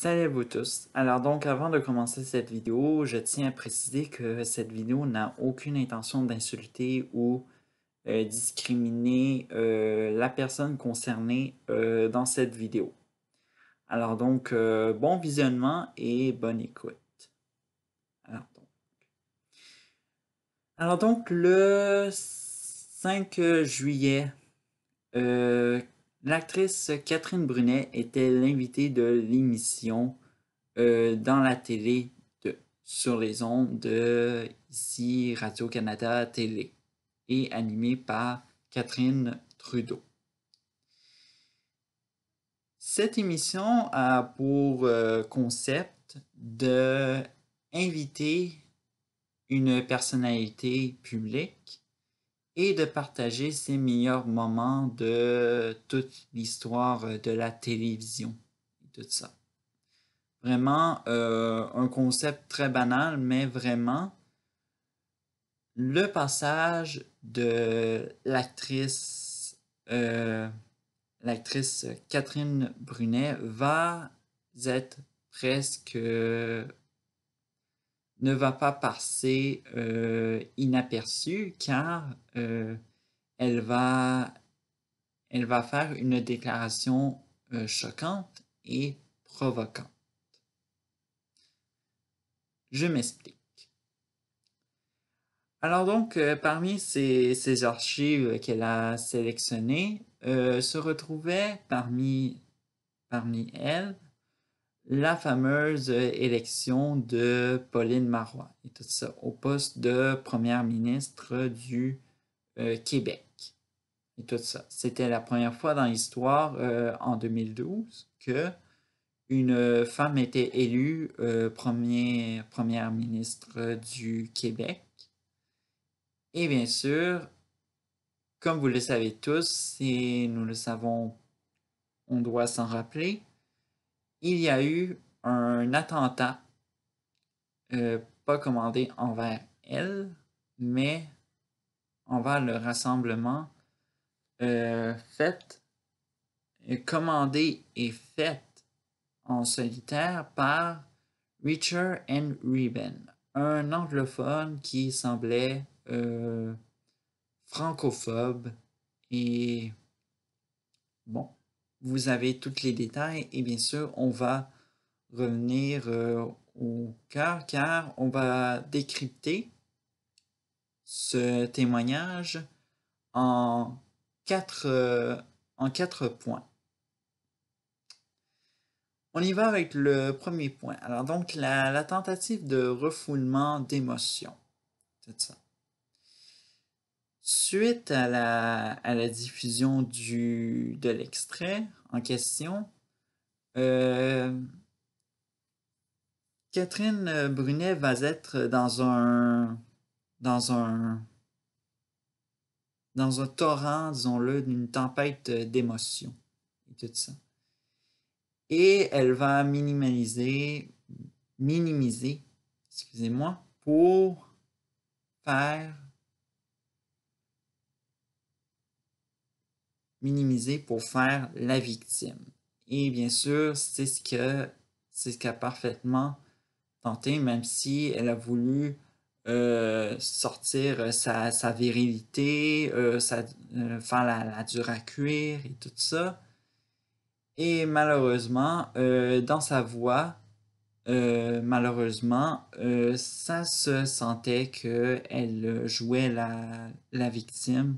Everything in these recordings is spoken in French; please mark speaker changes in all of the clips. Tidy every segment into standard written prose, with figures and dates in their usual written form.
Speaker 1: Salut à vous tous. Alors donc avant de commencer cette vidéo, je tiens à préciser que cette vidéo n'a aucune intention d'insulter ou discriminer la personne concernée dans cette vidéo. Alors donc bon visionnement et bonne écoute. Alors donc, le 5 juillet, euh, l'actrice Catherine Brunet était l'invitée de l'émission dans la télé sur les ondes de ici Radio-Canada Télé et animée par Catherine Trudeau. Cette émission a pour concept de inviter une personnalité publique et de partager ses meilleurs moments de toute l'histoire de la télévision et tout ça. Vraiment un concept très banal, mais vraiment le passage de l'actrice Catherine Brunet va être presque ne va pas passer inaperçu car elle va elle va faire une déclaration choquante et provocante. Je m'explique. Alors donc, parmi ces archives qu'elle a sélectionnées, se retrouvait parmi elles la fameuse élection de Pauline Marois et tout ça au poste de première ministre du Québec et tout ça. C'était la première fois dans l'histoire en 2012 que une femme était élue première ministre du Québec. Et bien sûr, comme vous le savez tous, et nous le savons, on doit s'en rappeler, il y a eu un attentat, pas commandé envers elle, mais envers le rassemblement, fait, commandé et fait en solitaire par Richard N. Rubin, un anglophone qui semblait francophobe et bon, vous avez tous les détails et bien sûr, on va revenir au cœur car on va décrypter ce témoignage en quatre, euh, en 4 points. On y va avec le premier point. Alors donc, la tentative de refoulement d'émotions. C'est ça. Suite à la diffusion de l'extrait en question, Catherine Brunet va être dans un, dans un torrent, disons-le, d'une tempête d'émotions et tout ça. Et elle va minimiser, excusez-moi, faire pour faire la victime. Et bien sûr, c'est ce qu'a parfaitement tenté, même si elle a voulu sortir sa virilité, faire la dure à cuire et tout ça. Et malheureusement, dans sa voix, malheureusement, ça se sentait qu'elle jouait la victime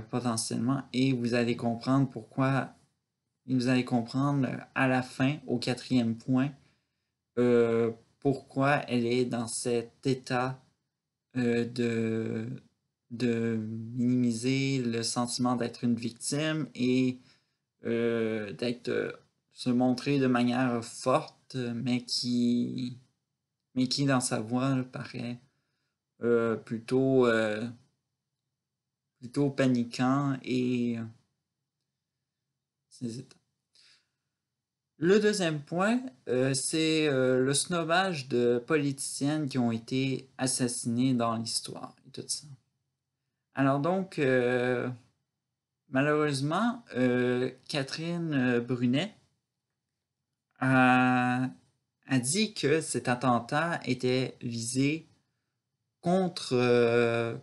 Speaker 1: potentiellement. Et vous allez comprendre pourquoi. Vous allez comprendre à la fin, au 4e point, pourquoi elle est dans cet état de, de minimiser le sentiment d'être une victime et se montrer de manière forte, mais qui dans sa voix paraît plutôt, plutôt paniquant et ses états. Le deuxième point, c'est le snobage de politiciennes qui ont été assassinées dans l'histoire et tout ça. Alors donc, malheureusement, Catherine Brunet a dit que cet attentat était visé contre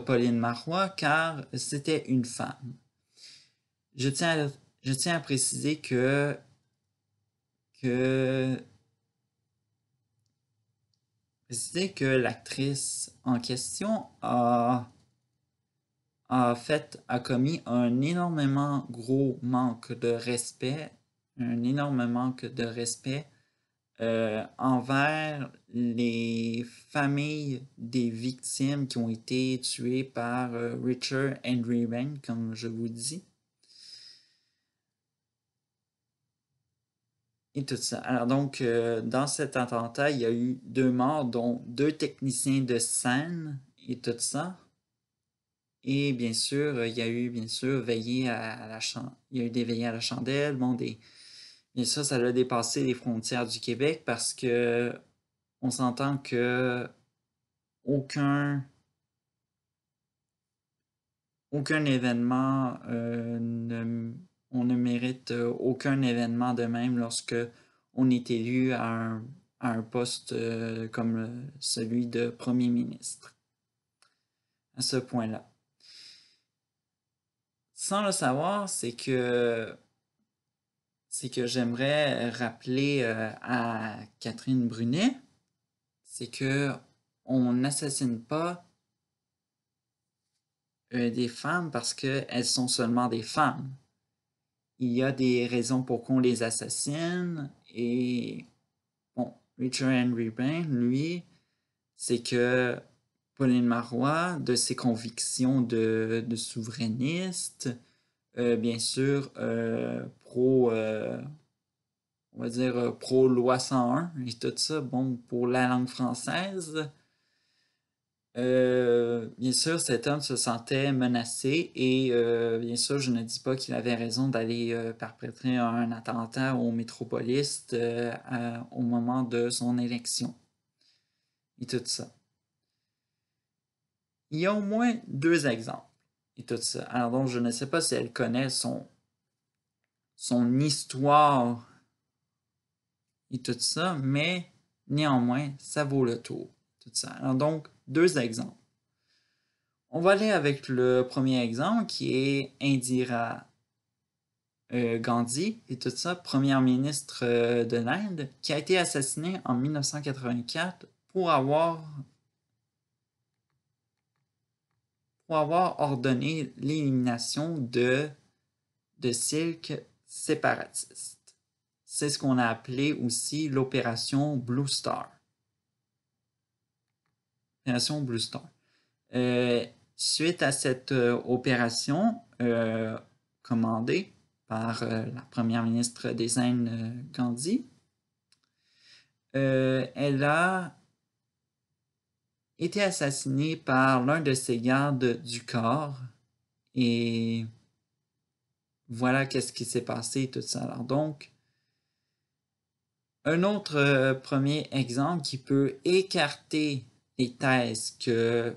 Speaker 1: Pauline Marois car c'était une femme. Je tiens à préciser que l'actrice en question a commis un énormément gros manque de respect, envers les familles des victimes qui ont été tuées par Richard Henry Wayne, comme je vous dis. Et tout ça. Alors donc, dans cet attentat, il y a eu 2 morts, dont 2 techniciens de scène et tout ça. Et bien sûr, il y a eu bien sûr veillé à la il y a eu des veillées à la chandelle, bon, bien sûr, ça a dépassé les frontières du Québec parce que on s'entend que aucun événement on ne mérite aucun événement de même lorsque on est élu à un poste comme celui de premier ministre. À ce point-là. Sans le savoir, c'est que j'aimerais rappeler à Catherine Brunet, c'est que on n'assassine pas des femmes parce qu'elles sont seulement des femmes. Il y a des raisons pour qu'on les assassine et bon, Richard Henry Wayne, lui, c'est que Pauline Marois, de ses convictions de souverainiste, bien sûr, on va dire pro-loi 101 et tout ça, bon, pour la langue française. Bien sûr, cet homme se sentait menacé et bien sûr, je ne dis pas qu'il avait raison d'aller perpétrer un attentat au métropoliste au moment de son élection et tout ça. Il y a au moins 2 exemples et tout ça. Alors donc, je ne sais pas si elle connaît son histoire et tout ça, mais néanmoins, ça vaut le tour. Tout ça. Alors donc, 2 exemples. On va aller avec le premier exemple qui est Indira Gandhi et tout ça, première ministre de l'Inde, qui a été assassinée en 1984 pour avoir ordonné l'élimination de Sikhs séparatistes. C'est ce qu'on a appelé aussi l'opération Blue Star. Opération Blue Star. Suite à cette opération commandée par la première ministre des Indes, Gandhi, elle a été assassinée par l'un de ses gardes du corps et voilà qu'est-ce qui s'est passé tout ça. Alors donc, un autre premier exemple qui peut écarter les thèses que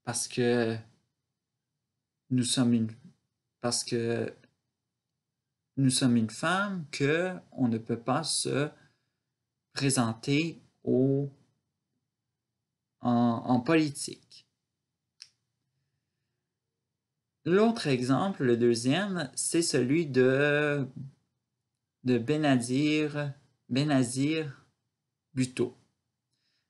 Speaker 1: parce que nous sommes une femme, que on ne peut pas se présenter en politique. L'autre exemple, le deuxième, c'est celui de Benazir Bhutto.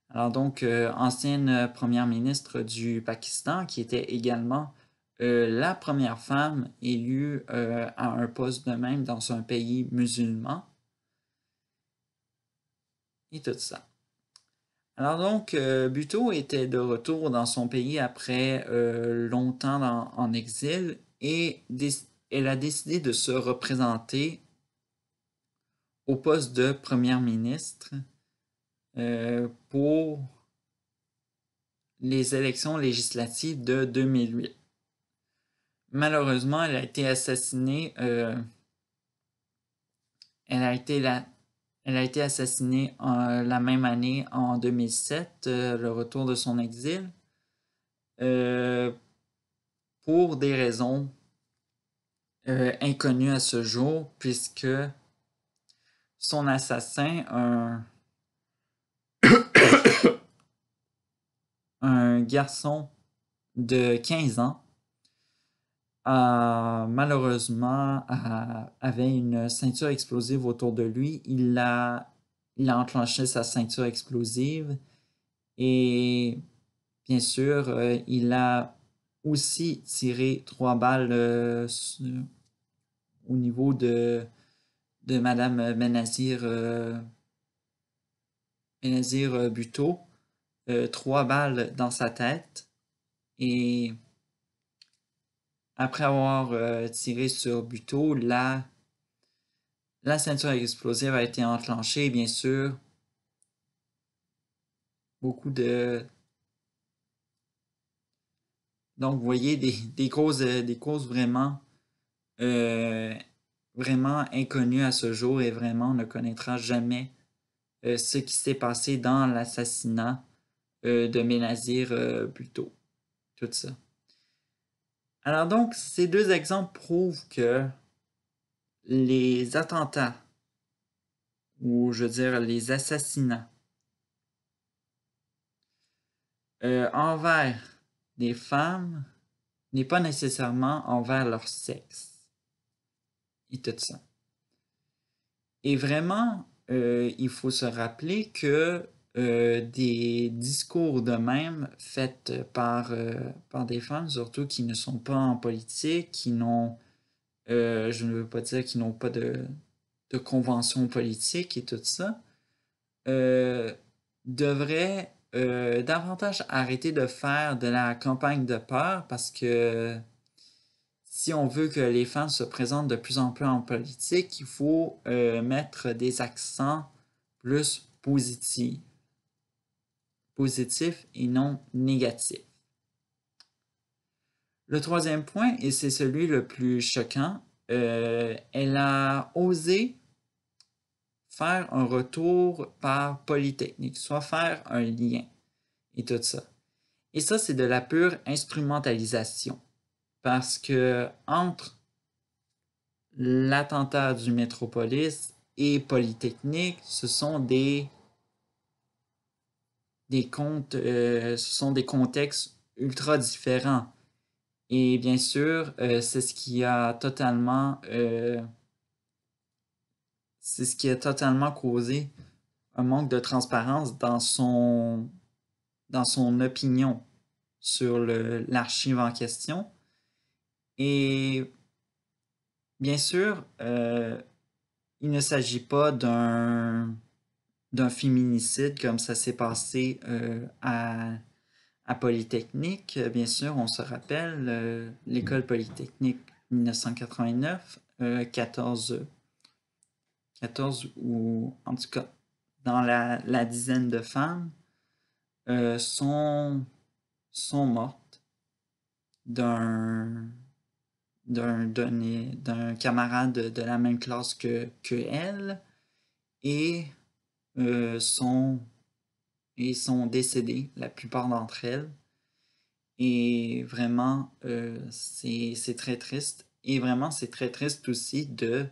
Speaker 1: Alors donc, ancienne première ministre du Pakistan, qui était également la première femme élue à un poste de même dans un pays musulman. Et tout ça. Alors donc, Bhutto était de retour dans son pays après longtemps en exil et elle a décidé de se représenter au poste de première ministre pour les élections législatives de 2008. Malheureusement, elle a été assassinée. Elle a été assassinée la même année, en 2007, le retour de son exil, pour des raisons inconnues à ce jour, puisque son assassin, un garçon de 15 ans, malheureusement avait une ceinture explosive autour de lui. Il a enclenché sa ceinture explosive et bien sûr, il a aussi tiré 3 balles au niveau de Madame Benazir Bhutto. 3 balles dans sa tête. Et après avoir tiré sur Bhutto, la ceinture explosive a été enclenchée. Bien sûr, beaucoup de... Donc, vous voyez des causes vraiment, vraiment inconnues à ce jour et vraiment on ne connaîtra jamais ce qui s'est passé dans l'assassinat de Benazir Bhutto. Tout ça. Alors donc, ces 2 exemples prouvent que les attentats, ou je veux dire les assassinats envers des femmes n'est pas nécessairement envers leur sexe et tout ça. Et vraiment, il faut se rappeler que des discours de même faits par des femmes, surtout qui ne sont pas en politique, qui n'ont, je ne veux pas dire qu'ils n'ont pas de convention politique et tout ça, devraient davantage arrêter de faire de la campagne de peur parce que si on veut que les femmes se présentent de plus en plus en politique, il faut mettre des accents plus positifs et non négatifs. Le troisième point, et c'est celui le plus choquant, elle a osé faire un retour par Polytechnique, soit faire un lien et tout ça. Et ça, c'est de la pure instrumentalisation. Parce que entre l'attentat du Métropolis et Polytechnique, ce sont des ce sont des contextes ultra différents. Et bien sûr, c'est ce qui a totalement causé un manque de transparence dans son opinion sur l'archive en question. Et bien sûr, il ne s'agit pas d'un féminicide comme ça s'est passé à Polytechnique. Bien sûr, on se rappelle, l'école Polytechnique 1989, 14 ou en tout cas dans la dizaine de femmes sont mortes d'un camarade de la même classe que elle et sont décédées, la plupart d'entre elles. Et vraiment, c'est très triste. Et vraiment, c'est très triste aussi de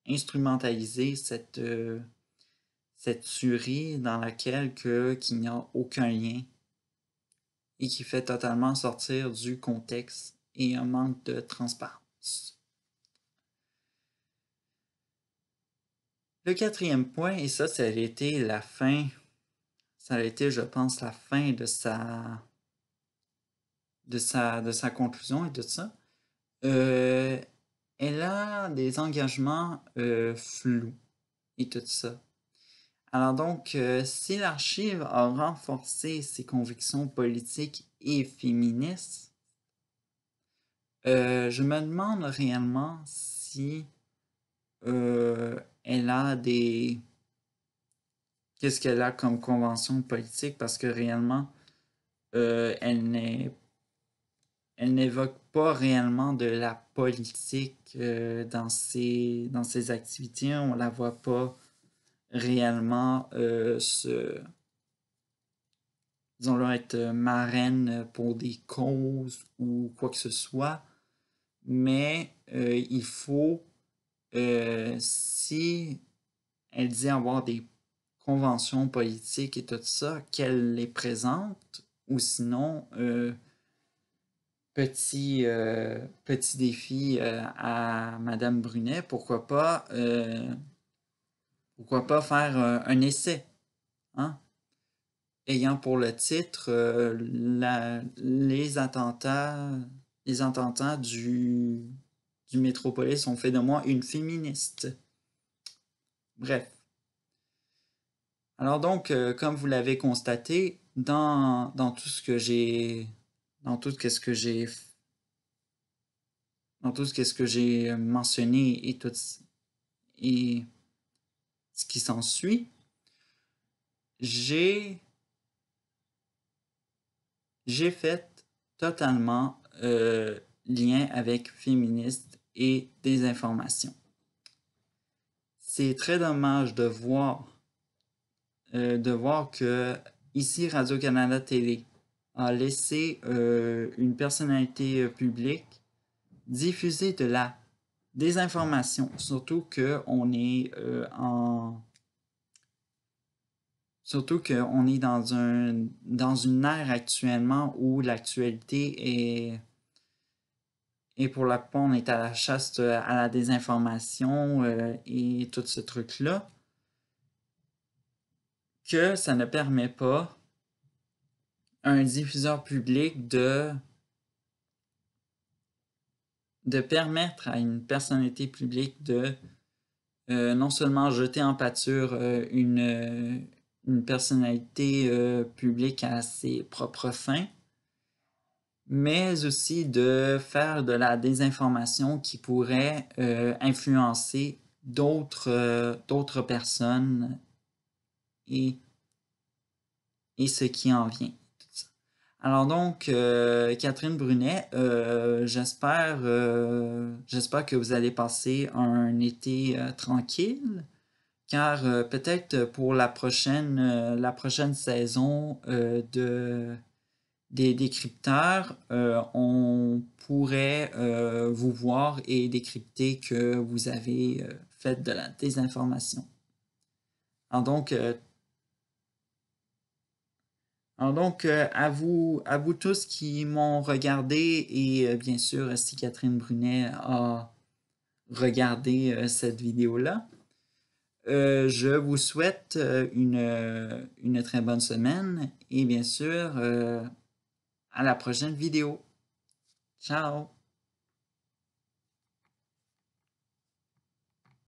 Speaker 1: instrumentaliser cette tuerie dans laquelle qu'il n'y a aucun lien et qui fait totalement sortir du contexte et un manque de transparence. Le quatrième point, et ça a été la fin, ça a été, je pense, la fin de sa conclusion et tout ça. Elle a des engagements flous et tout ça. Alors donc, si l'archive a renforcé ses convictions politiques et féministes, je me demande réellement si elle a qu'est-ce qu'elle a comme convention politique parce que réellement, elle n'évoque pas réellement de la politique dans ses activités. On la voit pas réellement disons-le, être marraine pour des causes ou quoi que ce soit. Mais il faut, si elle dit avoir des conventions politiques et tout ça, qu'elle les présente, ou sinon, petit défi à Madame Brunet, pourquoi pas faire un essai, hein? Ayant pour le titre les attentats du Métropolis ont fait de moi une féministe. Bref. Alors donc, comme vous l'avez constaté, dans tout ce que j'ai dans tout ce que j'ai dans tout ce que j'ai mentionné et ce qui s'ensuit, j'ai fait totalement lien avec féministe et désinformation. C'est très dommage de voir que ici Radio-Canada Télé a laissé une personnalité publique diffuser de la désinformation, surtout qu'on est dans une ère actuellement où l'actualité est pour la plupart, on est à la chasse à la désinformation et tout ce truc-là, que ça ne permet pas à un diffuseur public de permettre à une personnalité publique de non seulement jeter en pâture une personnalité publique à ses propres fins, mais aussi de faire de la désinformation qui pourrait influencer d'autres personnes et ce qui en vient. Alors donc, Catherine Brunet, j'espère que vous allez passer un été tranquille, car peut-être pour la prochaine saison des décrypteurs, on pourrait vous voir et décrypter que vous avez fait de la désinformation. Alors donc, à vous tous qui m'ont regardé et bien sûr, si Catherine Brunet a regardé cette vidéo-là, je vous souhaite une très bonne semaine et bien sûr, à la prochaine vidéo. Ciao!